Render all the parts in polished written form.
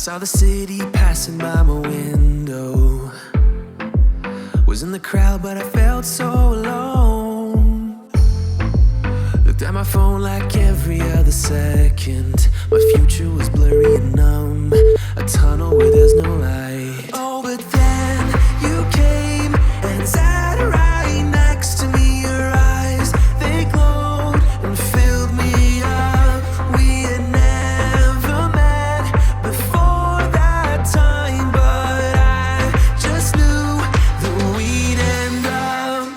Saw the city passing by my window. Was in the crowd, but I felt so alone. Looked at my phone like every other second. My future was blurry and numb, a tunnel where there's no light. Oh, but then you came and sat right next to me. Your eyes, they glowed and filled me up. We had never met before that time, but I just knew that we'd end up.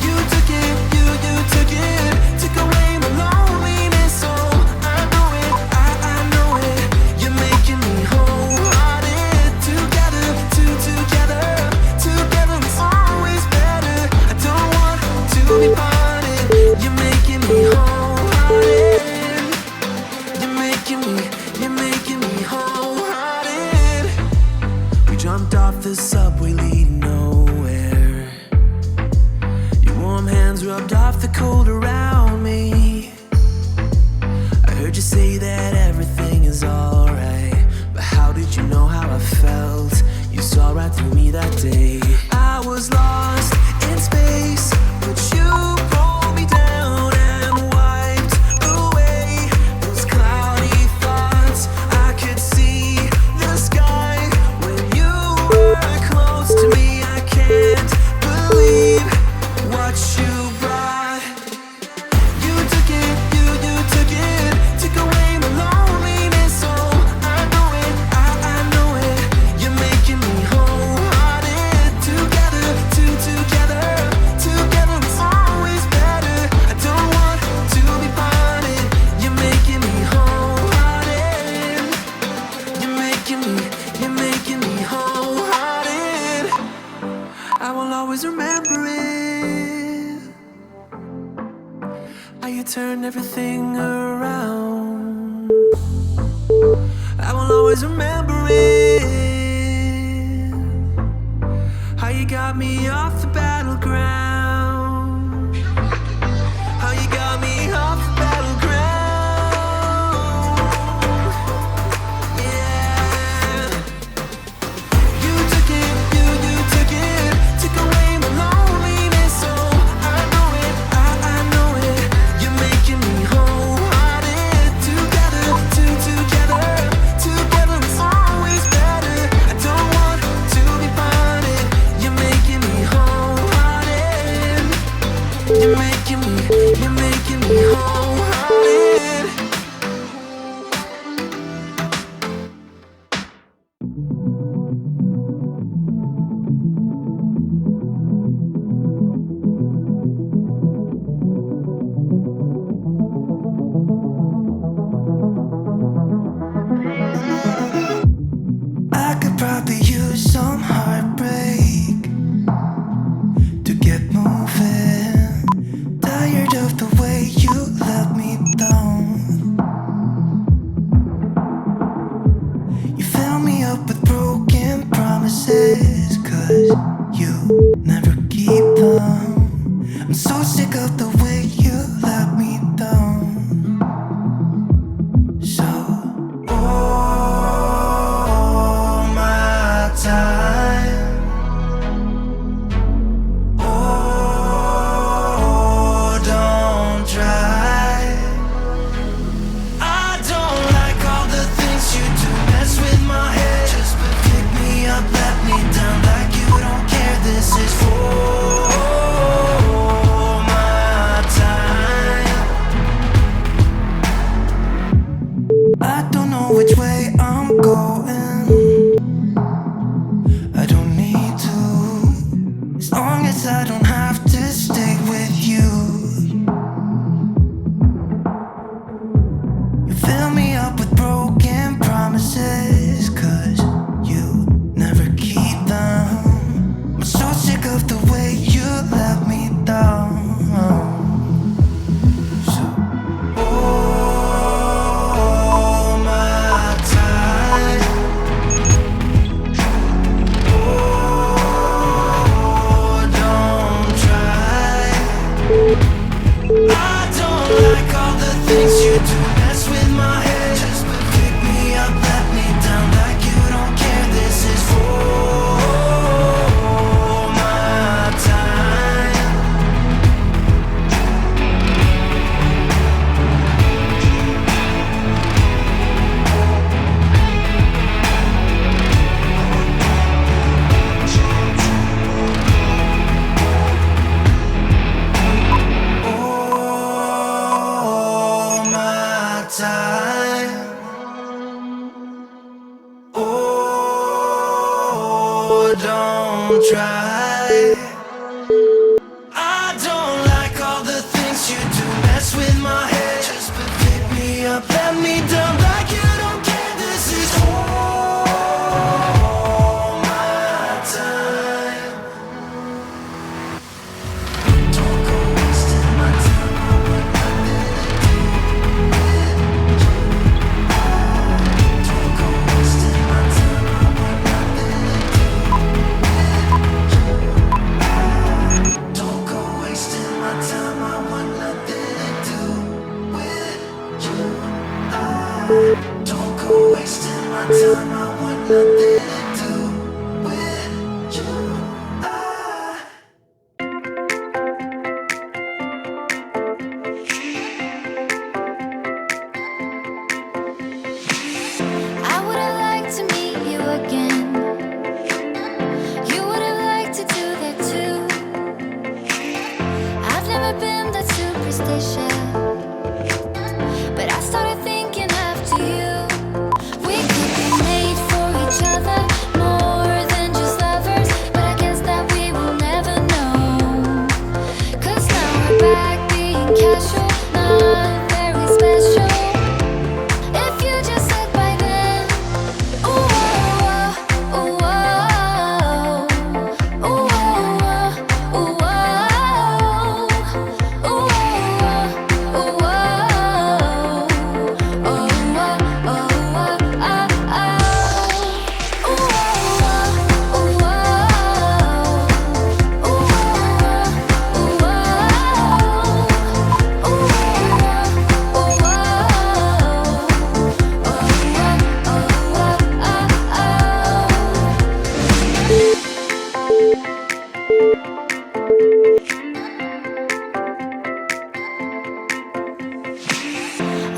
You took it, you took it, took away my loneliness. Oh, I know it, I know it. You're making me wholehearted. Together, together, together it's always better. I don't want to be parted. You're making me wholehearted. You're making me wholehearted. We jumped off the subway leading nowhere. Your warm hands rubbed off the cold around me. I heard you say that everything is alright, but how did you know how I felt? You saw right through me that day. I was lost in space, but you pulled me down and wiped away those cloudy thoughts. I could see the sky when you were close to me. I can't believe what you brought. You took it, you took it, took away my loneliness. Oh, I know it, I know it. You're making me wholehearted. Together, together, together it's always better. I don't want to be parted. You're making me wholehearted. You're making me wholehearted. I will always remember it. How you turned everything around. I will always remember it. How you got me off the battleground. How you got me off the battleground. Yeah. You took it, you took it, took away my loneliness. Oh, I know it, I know it. You're making me wholehearted. Together, together, together it's always better. I don't want to be parted. You're making me wholehearted. You're making me wholehearted. I could probably use some heartbreak to get moving. Tired of the way you let me down. You fill me up with broken promises, 'cause you never keep them. I'm so sick of the way you let me down. So all my time, oh, don't try. I don't like all the things you do, mess with my head. Just pick me up, let me down like you don't care. This is for my don't try. I don't like all the things you do, mess with my head. Just pick me up, let me down like you don't care. This is all my time. Don't go wasting my time on what nothing to do with you. Don't go wasting my time on what nothing to do with you. Don't go wasting my time, I want nothing to do with you. Don't go wasting my time, I want nothing to do with you. I would have liked to meet you again. You would have liked to do that too. I've never been that superstitious, but I started thinking after you. We could be made for each other, more than just lovers, but I guess that we will never know. 'Cause now we're back being casual, not very special. If you just said by then, ooh, ooh, ooh, ooh, ooh, ooh,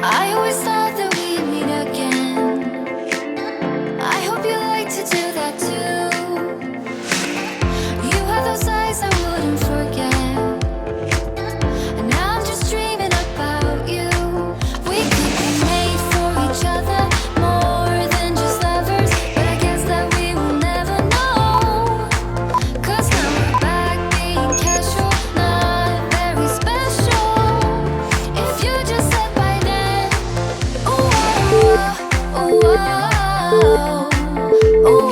I always thought that we'd meet again. I hope you like to do that too. You have those eyes I wouldn't forget, and now I'm just dreaming about you. We could be made for each other, more than just lovers, but I guess that we will never know. 'Cause now we're back being casual, not very special. If you just said by then, ooh, ooh, ooh, ooh,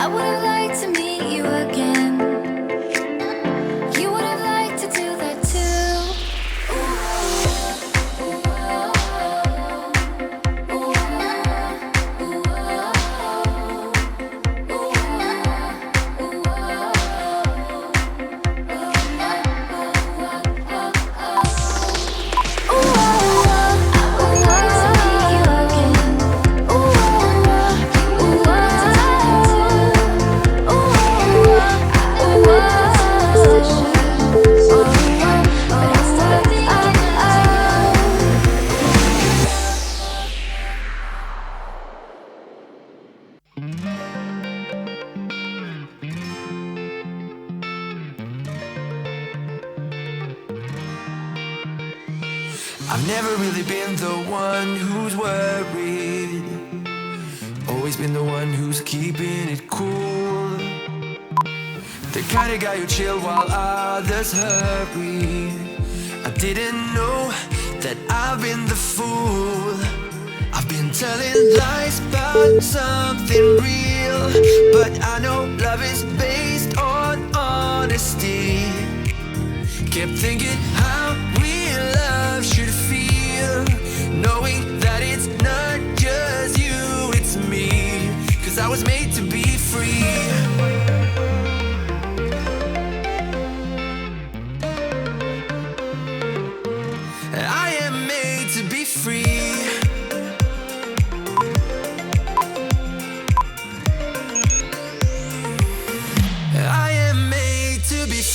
I would have liked to meet you again. You would have liked to do that too. I've never really been the one who's worried, always been the one who's keeping it cool. The kind of guy who chill while others hurry. I didn't know that I've been the fool. I've been telling lies about something real, but I know love is based on honesty. Kept thinking how real love should feel, knowing that it's not just you, it's me. 'Cause I was made to be free.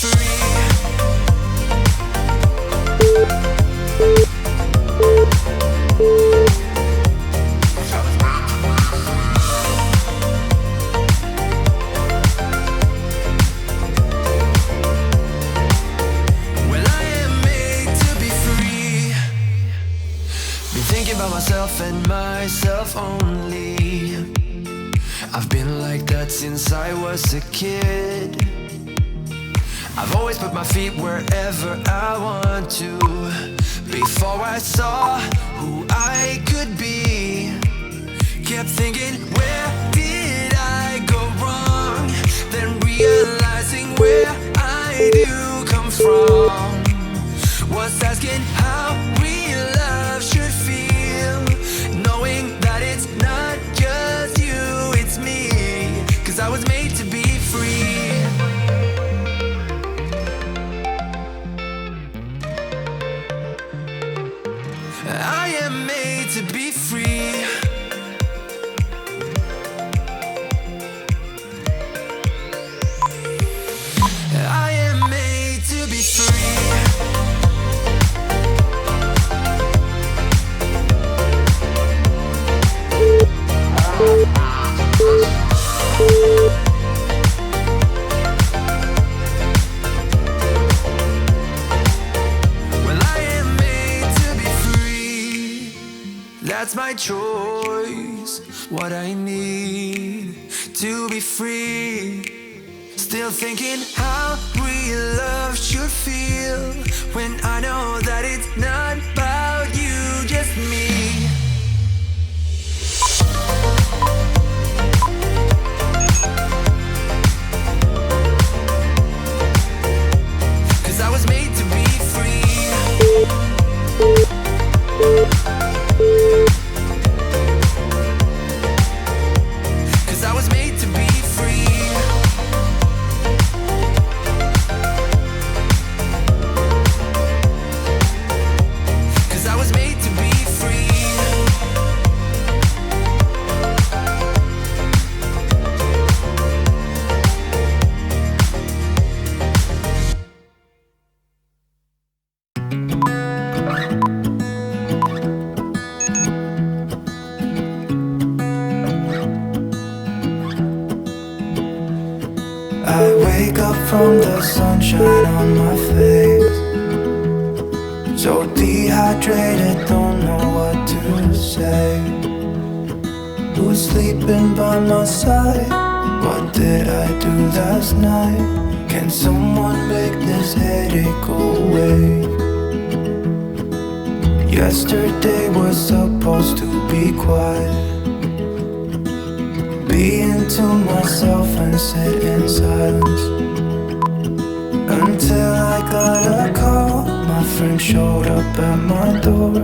free. Well, I am made to be free. Been thinking about myself and myself only. I've been like that since I was a kid. I've always put my feet wherever I want to. Before I saw who I could be, kept thinking, where did I go wrong? Then realizing where I do come from was asking how real love should feel, knowing that it's not just you, it's me, 'cause I was made to be free. I am made to be free. I am made to be free. Well, I am made to be free. That's my choice, what I need to be free. Still thinking how real love should feel when I know that it's not about you, just me. 'Cause I was made to be free. 'Cause I was made to be free. 'Cause I was made to be free. I wake up from the sunshine on my face, so dehydrated, don't know what to say. Who's sleeping by my side? What did I do last night? Can someone make this headache go away? Yesterday was supposed to be quiet, being to myself and sit in silence, until I got a call. My friend showed up at my door.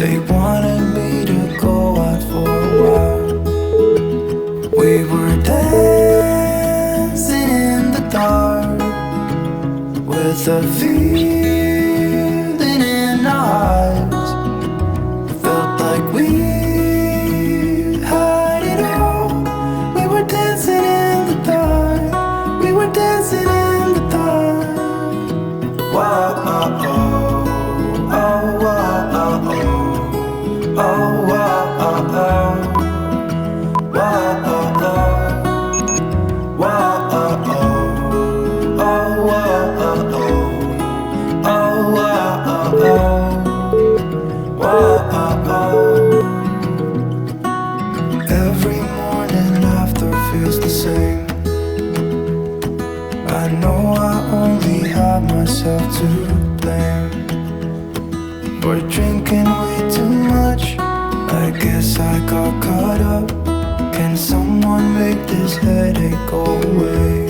They wanted me to go out for a while. We were dancing in the dark with a feeling in our eyes. Felt like we had it all. We were dancing in the dark. We were dancing in the dark. Wow, oh, oh, oh, wow, oh, oh, oh, wow, oh, oh, wow, oh, oh, wow, oh, oh, oh, wow, oh, oh, oh, wow, oh, oh, wow, oh, oh. Every morning after feels the same. I know I only have myself to blame for drinking way too much. I guess I got caught up. Can someone make this headache go away?